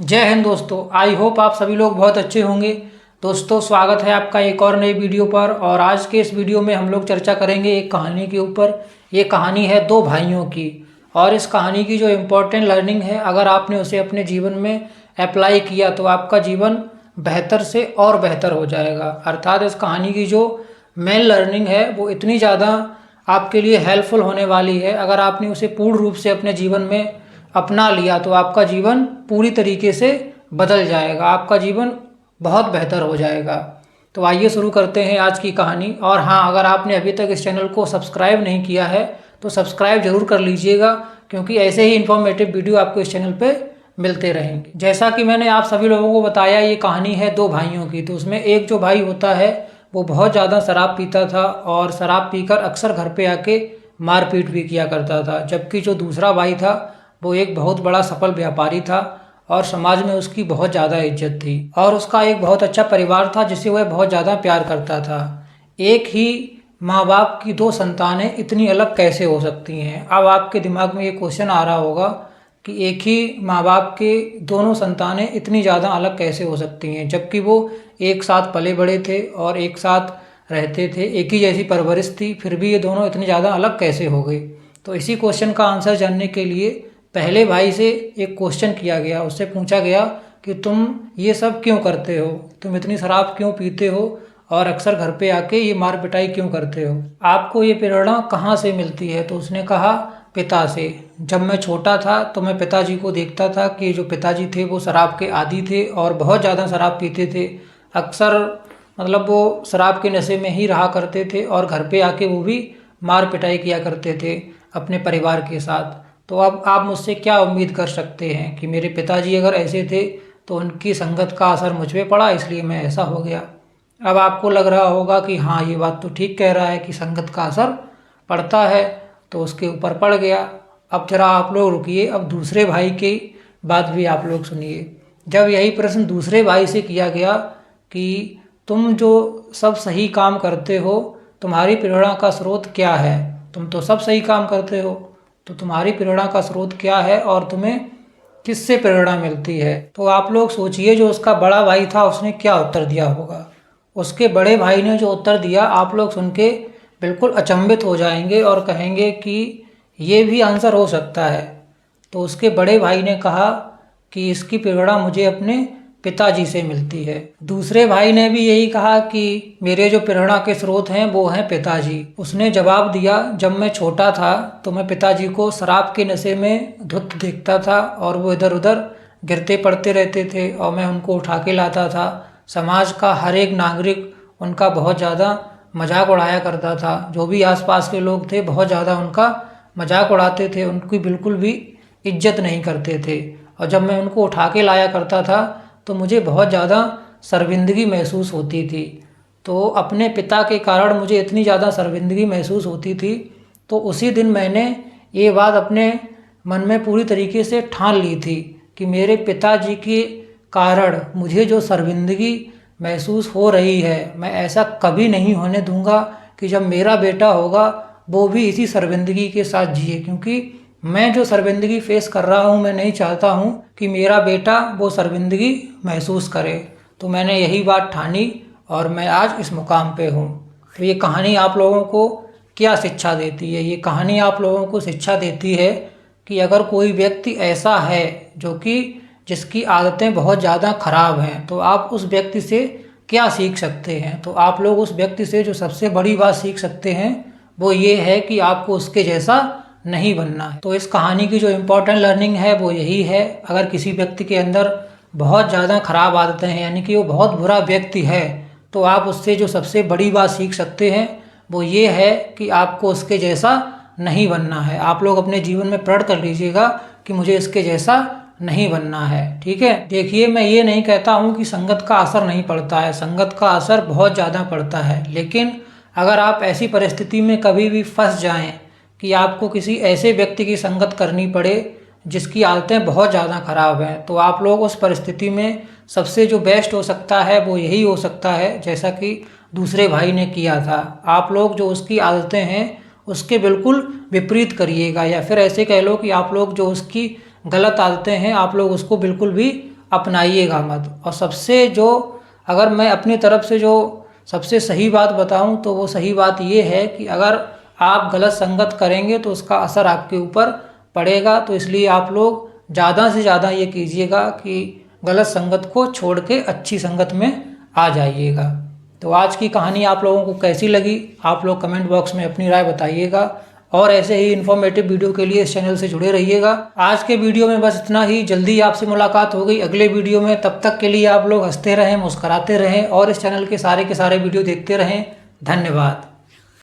जय हिंद दोस्तों। I hope आप सभी लोग बहुत अच्छे होंगे। दोस्तों, स्वागत है आपका एक और नई वीडियो पर। और आज के इस वीडियो में हम लोग चर्चा करेंगे एक कहानी के ऊपर। ये कहानी है दो भाइयों की। और इस कहानी की जो इम्पोर्टेंट लर्निंग है, अगर आपने उसे अपने जीवन में अप्लाई किया तो आपका जीवन बेहतर से और बेहतर हो जाएगा। अर्थात इस कहानी की जो मेन लर्निंग है वो इतनी ज़्यादा आपके लिए हेल्पफुल होने वाली है। अगर आपने उसे पूर्ण रूप से अपने जीवन में अपना लिया तो आपका जीवन पूरी तरीके से बदल जाएगा, आपका जीवन बहुत बेहतर हो जाएगा। तो आइए शुरू करते हैं आज की कहानी। और हाँ, अगर आपने अभी तक इस चैनल को सब्सक्राइब नहीं किया है तो सब्सक्राइब जरूर कर लीजिएगा, क्योंकि ऐसे ही इन्फॉर्मेटिव वीडियो आपको इस चैनल पे मिलते रहेंगे। जैसा कि मैंने आप सभी लोगों को बताया, ये कहानी है दो भाइयों की। तो उसमें एक जो भाई होता है वो बहुत ज़्यादा शराब पीता था और शराब पीकर अक्सर घर पे आके मारपीट भी किया करता था। जबकि जो दूसरा भाई था वो एक बहुत बड़ा सफल व्यापारी था और समाज में उसकी बहुत ज़्यादा इज्जत थी और उसका एक बहुत अच्छा परिवार था जिसे वह बहुत ज़्यादा प्यार करता था। एक ही माँ बाप की दो संतानें इतनी अलग कैसे हो सकती हैं? अब आपके दिमाग में ये क्वेश्चन आ रहा होगा कि एक ही माँ बाप के दोनों संतानें इतनी ज़्यादा अलग कैसे हो सकती हैं, जबकि वो एक साथ पले बड़े थे और एक साथ रहते थे, एक ही जैसी परवरिश थी, फिर भी ये दोनों इतनी ज़्यादा अलग कैसे हो गए? तो इसी क्वेश्चन का आंसर जानने के लिए पहले भाई से एक क्वेश्चन किया गया। उससे पूछा गया कि तुम ये सब क्यों करते हो, तुम इतनी शराब क्यों पीते हो और अक्सर घर पे आके ये मार पिटाई क्यों करते हो, आपको ये प्रेरणा कहाँ से मिलती है? तो उसने कहा, पिता से। जब मैं छोटा था तो मैं पिताजी को देखता था कि जो पिताजी थे वो शराब के आदी थे और बहुत ज़्यादा शराब पीते थे। अक्सर मतलब वो शराब के नशे में ही रहा करते थे और घर पे आके वो भी मार पिटाई किया करते थे अपने परिवार के साथ। तो अब आप मुझसे क्या उम्मीद कर सकते हैं कि मेरे पिताजी अगर ऐसे थे तो उनकी संगत का असर मुझ पे पड़ा, इसलिए मैं ऐसा हो गया। अब आपको लग रहा होगा कि हाँ, ये बात तो ठीक कह रहा है कि संगत का असर पड़ता है, तो उसके ऊपर पड़ गया। अब जरा आप लोग रुकिए, अब दूसरे भाई की बात भी आप लोग सुनिए। जब यही प्रश्न दूसरे भाई से किया गया कि तुम जो सब सही काम करते हो, तुम्हारी प्रेरणा का स्रोत क्या है? तुम तो सब सही काम करते हो, तो तुम्हारी प्रेरणा का स्रोत क्या है और तुम्हें किससे प्रेरणा मिलती है? तो आप लोग सोचिए, जो उसका बड़ा भाई था उसने क्या उत्तर दिया होगा। उसके बड़े भाई ने जो उत्तर दिया, आप लोग सुन के बिल्कुल अचंभित हो जाएंगे और कहेंगे कि ये भी आंसर हो सकता है। तो उसके बड़े भाई ने कहा कि इसकी प्रेरणा मुझे अपने पिताजी से मिलती है। दूसरे भाई ने भी यही कहा कि मेरे जो प्रेरणा के स्रोत हैं वो हैं पिताजी। उसने जवाब दिया, जब मैं छोटा था तो मैं पिताजी को शराब के नशे में धुत देखता था और वो इधर उधर गिरते पड़ते रहते थे और मैं उनको उठा के लाता था। समाज का हर एक नागरिक उनका बहुत ज़्यादा मजाक उड़ाया करता था। जो भी आसपास के लोग थे बहुत ज़्यादा उनका मजाक उड़ाते थे, उनकी बिल्कुल भी इज्जत नहीं करते थे। और जब मैं उनको उठा के लाया करता था तो मुझे बहुत ज़्यादा शर्मिंदगी महसूस होती थी। तो अपने पिता के कारण मुझे इतनी ज़्यादा शर्मिंदगी महसूस होती थी, तो उसी दिन मैंने ये बात अपने मन में पूरी तरीके से ठान ली थी कि मेरे पिताजी के कारण मुझे जो शर्मिंदगी महसूस हो रही है, मैं ऐसा कभी नहीं होने दूंगा कि जब मेरा बेटा होगा वो भी इसी शर्मिंदगी के साथ जिए। क्योंकि मैं जो शर्मिंदगी फेस कर रहा हूँ, मैं नहीं चाहता हूँ कि मेरा बेटा वो शर्मिंदगी महसूस करे। तो मैंने यही बात ठानी और मैं आज इस मुकाम पे हूँ। तो ये कहानी आप लोगों को क्या शिक्षा देती है? ये कहानी आप लोगों को शिक्षा देती है कि अगर कोई व्यक्ति ऐसा है जो कि जिसकी आदतें बहुत ज़्यादा खराब हैं, तो आप उस व्यक्ति से क्या सीख सकते हैं? तो आप लोग उस व्यक्ति से जो सबसे बड़ी बात सीख सकते हैं वो ये है कि आपको उसके जैसा नहीं बनना है। तो इस कहानी की जो इम्पोर्टेंट लर्निंग है वो यही है, अगर किसी व्यक्ति के अंदर बहुत ज़्यादा खराब आदतें हैं, यानी कि वो बहुत बुरा व्यक्ति है, तो आप उससे जो सबसे बड़ी बात सीख सकते हैं वो ये है कि आपको उसके जैसा नहीं बनना है। आप लोग अपने जीवन में प्रण कर लीजिएगा कि मुझे इसके जैसा नहीं बनना है। ठीक है, देखिए, मैं ये नहीं कहता हूँ कि संगत का असर नहीं पड़ता है, संगत का असर बहुत ज़्यादा पड़ता है। लेकिन अगर आप ऐसी परिस्थिति में कभी भी फंस जाएं कि आपको किसी ऐसे व्यक्ति की संगत करनी पड़े जिसकी आदतें बहुत ज़्यादा खराब हैं, तो आप लोग उस परिस्थिति में सबसे जो बेस्ट हो सकता है वो यही हो सकता है जैसा कि दूसरे भाई ने किया था। आप लोग जो उसकी आदतें हैं उसके बिल्कुल विपरीत करिएगा, या फिर ऐसे कह लो कि आप लोग जो उसकी गलत आदतें हैं आप लोग उसको बिल्कुल भी अपनाइएगा मत। और सबसे जो अगर मैं अपनी तरफ से जो सबसे सही बात बताऊं तो वो सही बात ये है कि अगर आप गलत संगत करेंगे तो उसका असर आपके ऊपर पड़ेगा। तो इसलिए आप लोग ज़्यादा से ज़्यादा ये कीजिएगा कि गलत संगत को छोड़ के अच्छी संगत में आ जाइएगा। तो आज की कहानी आप लोगों को कैसी लगी आप लोग कमेंट बॉक्स में अपनी राय बताइएगा, और ऐसे ही इन्फॉर्मेटिव वीडियो के लिए इस चैनल से जुड़े रहिएगा। आज के वीडियो में बस इतना ही। जल्दी आपसे मुलाकात होगी अगले वीडियो में। तब तक के लिए आप लोग हंसते रहें, मुस्कुराते रहें और इस चैनल के सारे वीडियो देखते रहें। धन्यवाद।